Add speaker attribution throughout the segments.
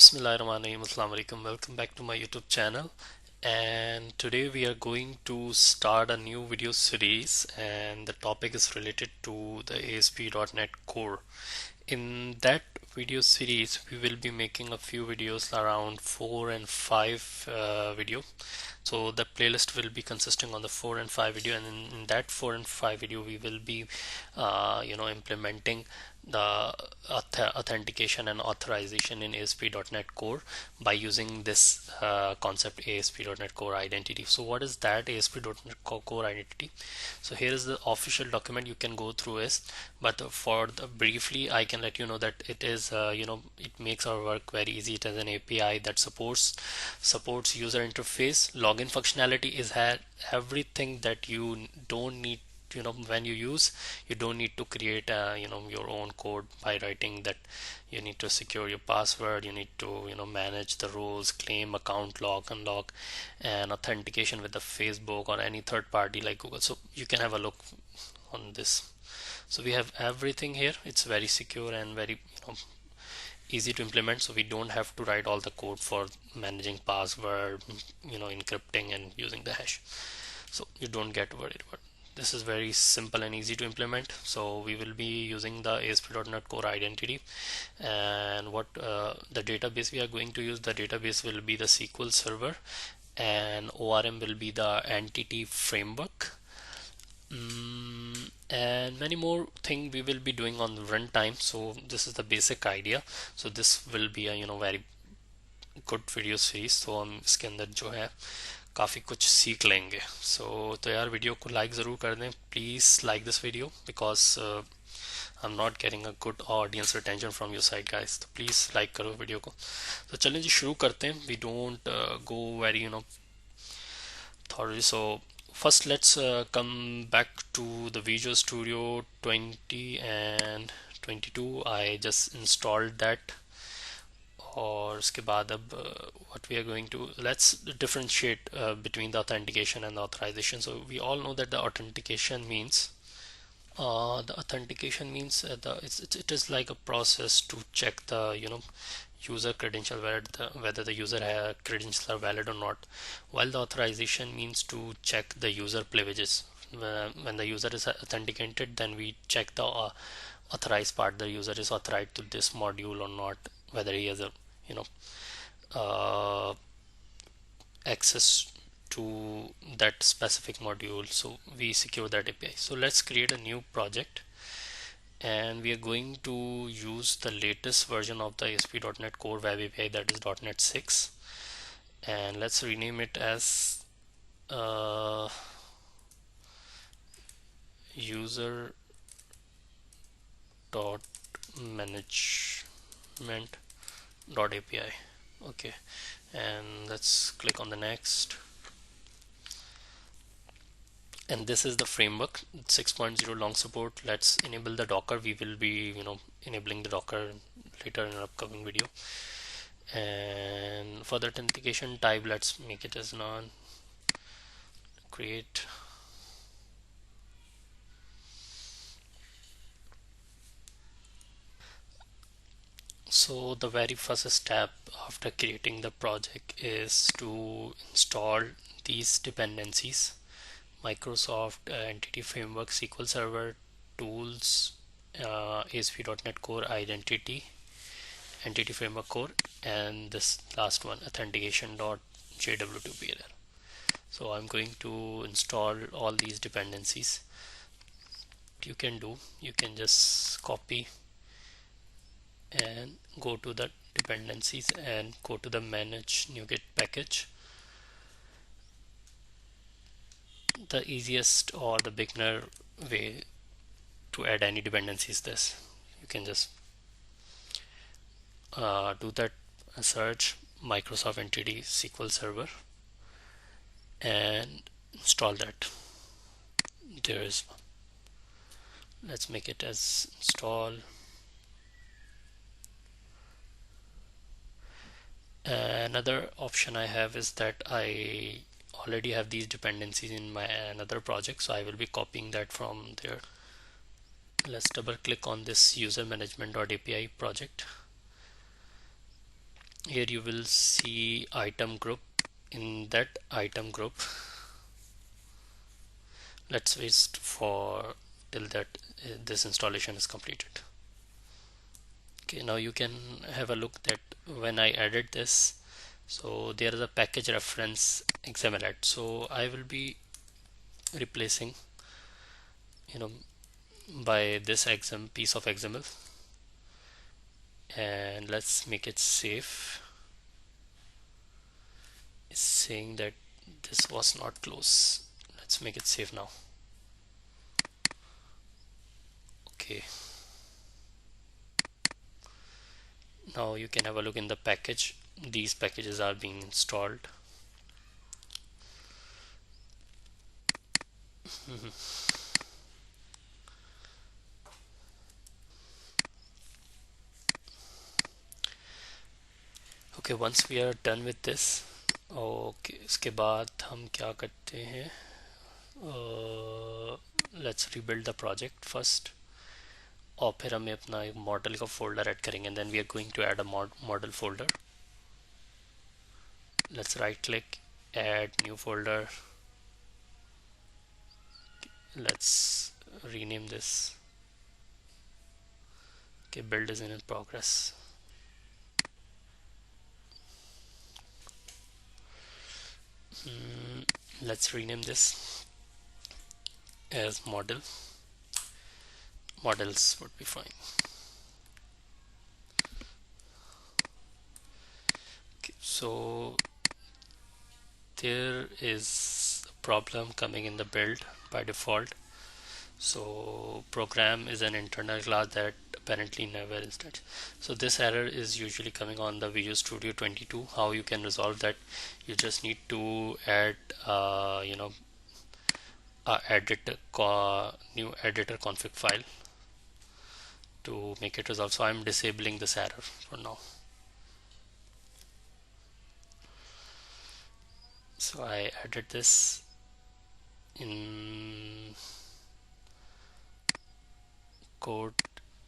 Speaker 1: Bismillahirrahmanirrahim. Assalamu alaikum. Welcome back to my YouTube channel. And today we are going to start a new video series, and the topic is related to the ASP.NET Core. In that video series, we will be making a few videos around 4 and 5 video. So the playlist will be consisting on the 4 and 5 video, and in that 4 and 5 video we will be implementing the authentication and authorization in ASP.NET Core by using this concept ASP.NET Core Identity. So what is that ASP.NET Core Identity? So here is the official document, you can go through it, but for the briefly I can let you know that it is it makes our work very easy. It has an API that supports user interface. Login functionality is everything that you don't need. When you don't need to create your own code by writing that. You need to secure your password, you need to manage the roles, claim, account, log, unlock, and authentication with the Facebook or any third party like Google. So you can have a look on this. So we have everything here. It's very secure and very easy to implement, so we don't have to write all the code for managing password, encrypting and using the hash. So you don't get worried about it. This is very simple and easy to implement. So we will be using the ASP.NET Core Identity, and what the database we are going to use, the database will be the SQL Server, and ORM will be the entity framework. And many more thing we will be doing on the runtime. So this is the basic idea. So this will be a very good video series. So हम इसके अंदर जो है काफ़ी कुछ सीख लेंगे. तो यार वीडियो को लाइक ज़रूर कर दें. Please like this video because I'm not getting a good audience retention from your side, guys. तो please like करो वीडियो को. तो चलें जी शुरू करते हैं. We don't go very thoroughly. So first let's come back to the Visual Studio 20 and 22. I just installed that. और उसके बाद अब what we are going to, let's differentiate between the authentication and the authorization. So we all know that the authentication means it is like a process to check the user credential, whether the user credentials are valid or not, while the authorization means to check the user privileges. When the user is authenticated, then we check the authorized part, the user is authorized to this module or not, whether he has a uh, access to that specific module. So we secure that API. So let's create a new project, and we are going to use the latest version of the ASP.NET Core Web API, that is .NET 6, and let's rename it as user dot management dot API. Okay, and let's click on the next. And this is the framework 6.0 long support. Let's enable the Docker. We will be enabling the Docker later in an upcoming video. And for the authentication type, let's make it as none. Create. So the very first step after creating the project is to install these dependencies: Microsoft Entity Framework, SQL Server, Tools, ASP.NET Core Identity, Entity Framework Core, and this last one, authentication.jw2 So I'm going to install all these dependencies. You can just copy and go to the dependencies and go to the manage NuGet package. The easiest or the beginner way to add any dependency is this. You can just do that search Microsoft Entity SQL Server and install that. There is one. Let's make it as install. Another option I have is that I already have these dependencies in my another project, so I will be copying that from there. Let's double click on this user management.api project, Here you will see item group. In that item group, let's wait for till that this installation is completed. Okay, now you can have a look that when I added this, so there is a package reference XML. So I will be replacing, you know, by this XM piece of XML, and let's make it safe. It's saying that this was not close. Let's make it safe now. Okay, now you can have a look in the package. These packages are being installed. Okay, once we are done with this, okay, इसके बाद हम क्या करते हैं, let's rebuild the project first, और फिर हमें अपना एक मॉडल का फोल्डर ऐड करेंगे, and then we are going to add a model folder. Let's right click, add new folder. Let's rename this. Okay, build is in progress. Let's rename this as model. Models would be fine. Okay, so there is a problem coming in the build by default. So program is an internal class that apparently never installed. So this error is usually coming on the Visual Studio 22. How you can resolve that? You just need to add new editor config file to make it resolve. So I'm disabling this error for now. So I added this in code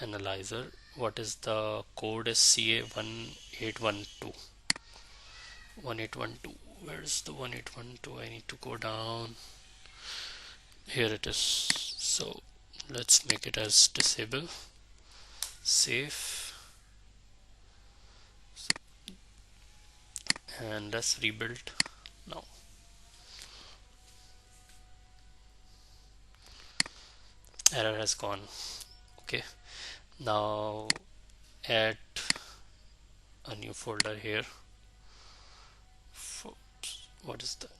Speaker 1: analyzer. What is the code? Is CA1812. 1812. Where's the 1812? I need to go down. Here it is. So let's make it as disable. Save. And let's rebuild now. Error has gone. Okay, now add a new folder here. What is that?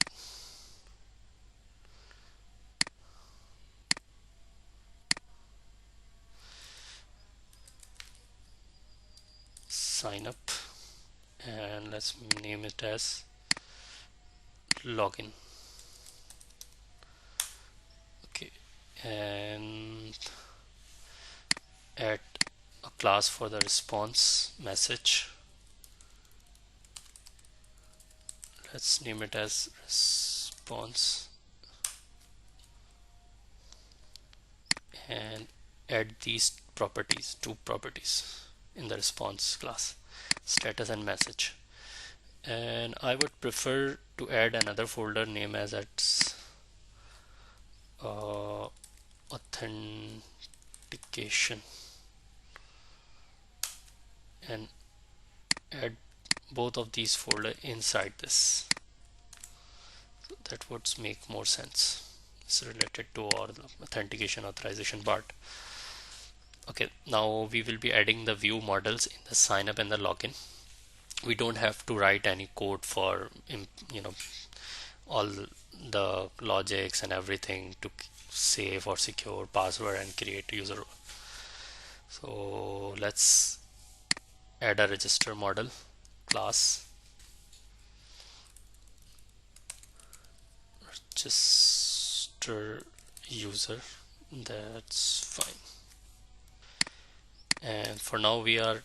Speaker 1: Sign up, and let's name it as login. Okay, and add a class for the response message. Let's name it as response, and add these properties, two properties in the response class, status and message. And I would prefer to add another folder name as its authentication, and add both of these folder inside this. So that would make more sense. It's related to our authentication authorization part. Okay, now we will be adding the view models in the sign up and the login. We don't have to write any code for all the logics and everything to save or secure password and create user role. So let's add a register model class, register user. That's fine. And for now we are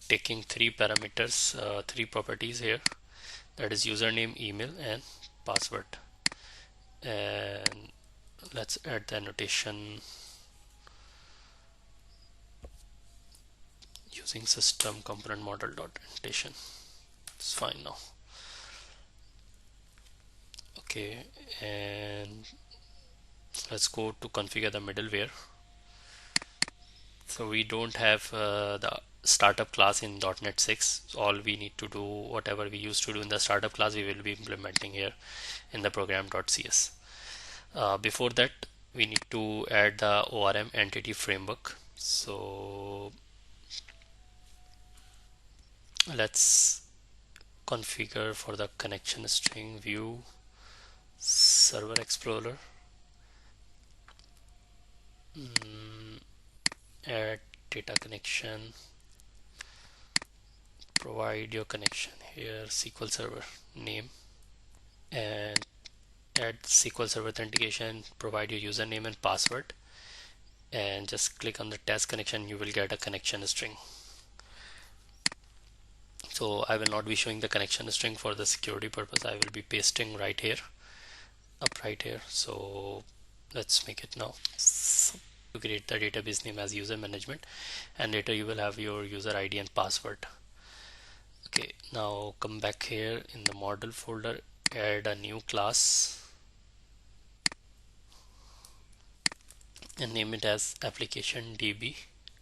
Speaker 1: taking three parameters, three properties here, that is username, email, and password. And let's add the annotation using system component model dot annotation. It's fine now. Okay, and let's go to configure the middleware. So we don't have the startup class in .NET 6. So all we need to do, whatever we used to do in the startup class, we will be implementing here in the program.cs. Before that, we need to add the ORM entity framework. So let's configure for the connection string view server explorer. Add data connection, provide your connection here, SQL Server name, and add SQL Server authentication, provide your username and password, and just click on the test connection. You will get a connection string. So I will not be showing the connection string for the security purpose. I will be pasting right here, up right here. So let's make it now. So to create the database name as user management, and later you will have your user ID and password. Okay, now come back here in the model folder, add a new class and name it as application DB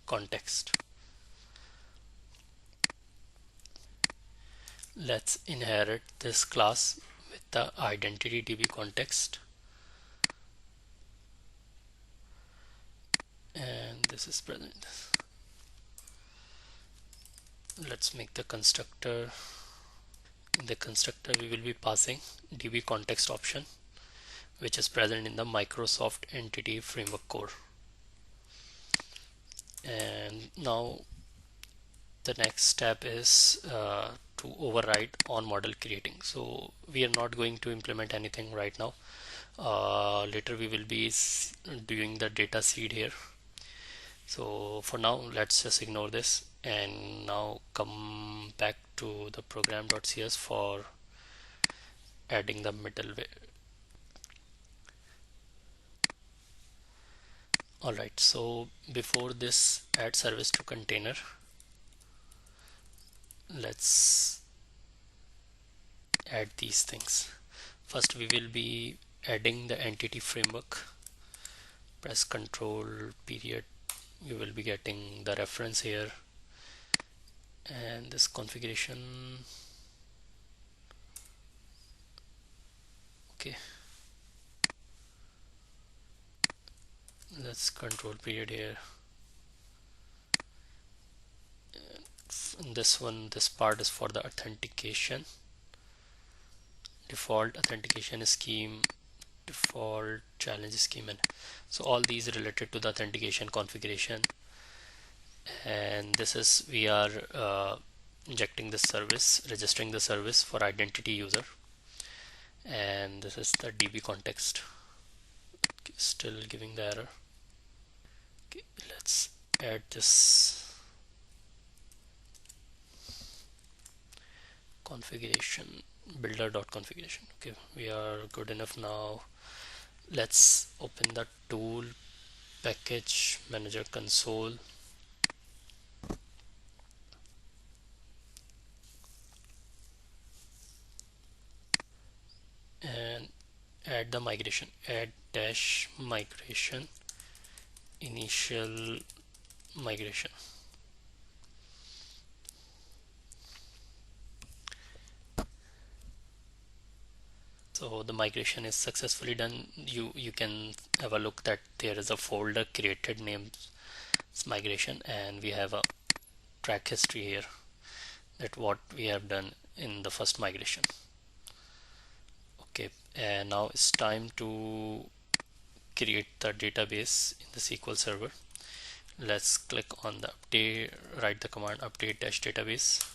Speaker 1: context. Let's inherit this class with the identity DB context, and this is present. Let's make the constructor. In the constructor we will be passing DB context option, which is present in the Microsoft Entity Framework core. And now the next step is to override on model creating. So we are not going to implement anything right now. Later we will be doing the data seed here. So for now, let's just ignore this and now come back to the program.cs for adding the middleware. Alright, so before this add service to container, let's add these things. First we will be adding the entity framework. Press control period. You will be getting the reference here and this configuration. Okay, let's control period here. This one, this part is for the authentication, default authentication scheme, default challenge scheme, and so all these related to the authentication configuration. And this is we are injecting the service, registering the service for identity user, and this is the DB context. Okay, still giving the error. Okay, let's add this configuration builder.configuration. Okay, we are good enough now. Let's open the tool package manager console and add the migration, add dash migration, initial migration. So the migration is successfully done. You can have a look that there is a folder created named migration, and we have a track history here that what we have done in the first migration. Okay, and now it's time to create the database in the SQL Server. Let's click on the update, write the command update dash database.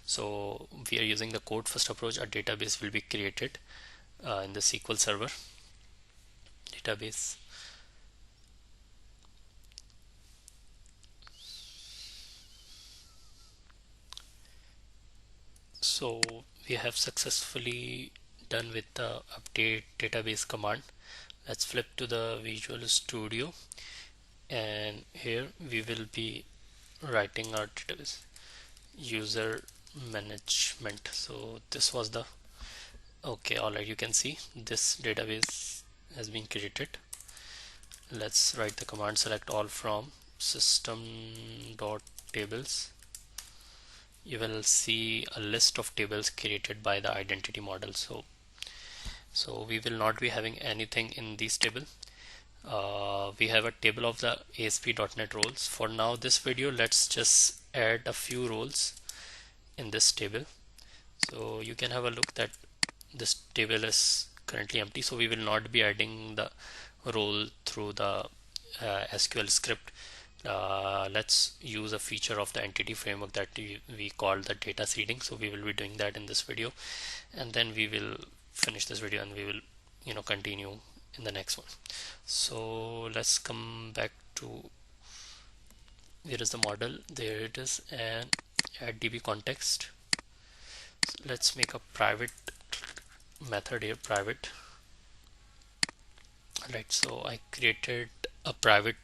Speaker 1: So we are using the code first approach. A database will be created in the SQL Server database. So we have successfully done with the update database command. Let's flip to the Visual Studio, and here we will be writing our database user management. So this was the okay. All right, you can see this database has been created. Let's write the command select all from system dot tables. You will see a list of tables created by the identity model. So we will not be having anything in this table. We have a table of the ASP.NET roles. For now, this video, let's just add a few roles in this table. So you can have a look that this table is currently empty. So we will not be adding the role through the SQL script. Let's use a feature of the entity framework that we call the data seeding. So we will be doing that in this video, and then we will finish this video and we will continue in the next one. So let's come back to where is the model. There it is, and add db context. So let's make a private method here, private. Right, so I created a private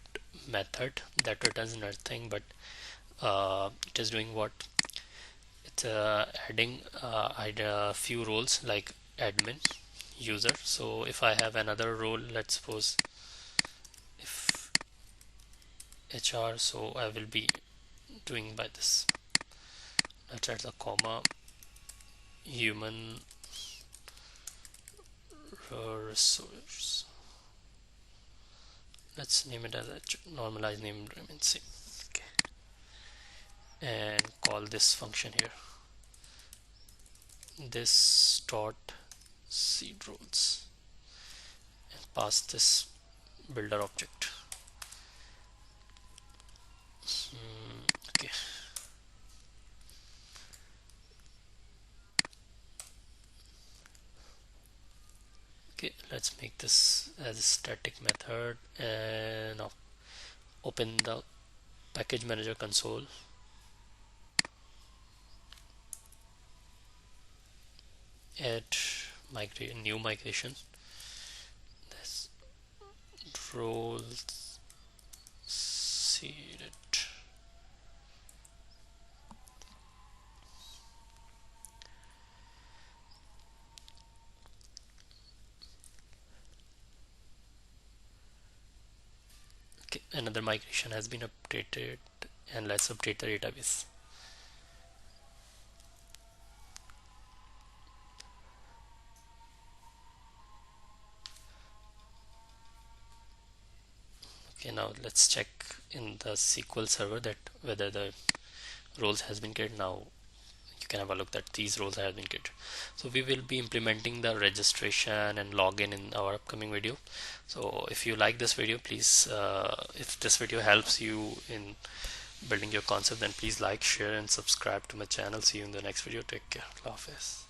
Speaker 1: method that returns nothing, but it is doing what? It's adding a few roles like admin, user. So if I have another role, let's suppose if HR, so I will be doing by this. Let's add the comma, human resource. Let's name it as a normalized name remains same. Okay, and call this function here this dot seed roles and pass this builder object. Okay, okay, let's make this as a static method, and now open the package manager console. Add new migration. This roles seeded. Okay, another migration has been updated, and let's update the database. Okay, now let's check in the SQL Server that whether the roles has been created. Now you can have a look that these roles have been created. So we will be implementing the registration and login in our upcoming video. So if you like this video, please if this video helps you in building your concept, then please like, share and subscribe to my channel. See you in the next video. Take care. Allah Hafiz.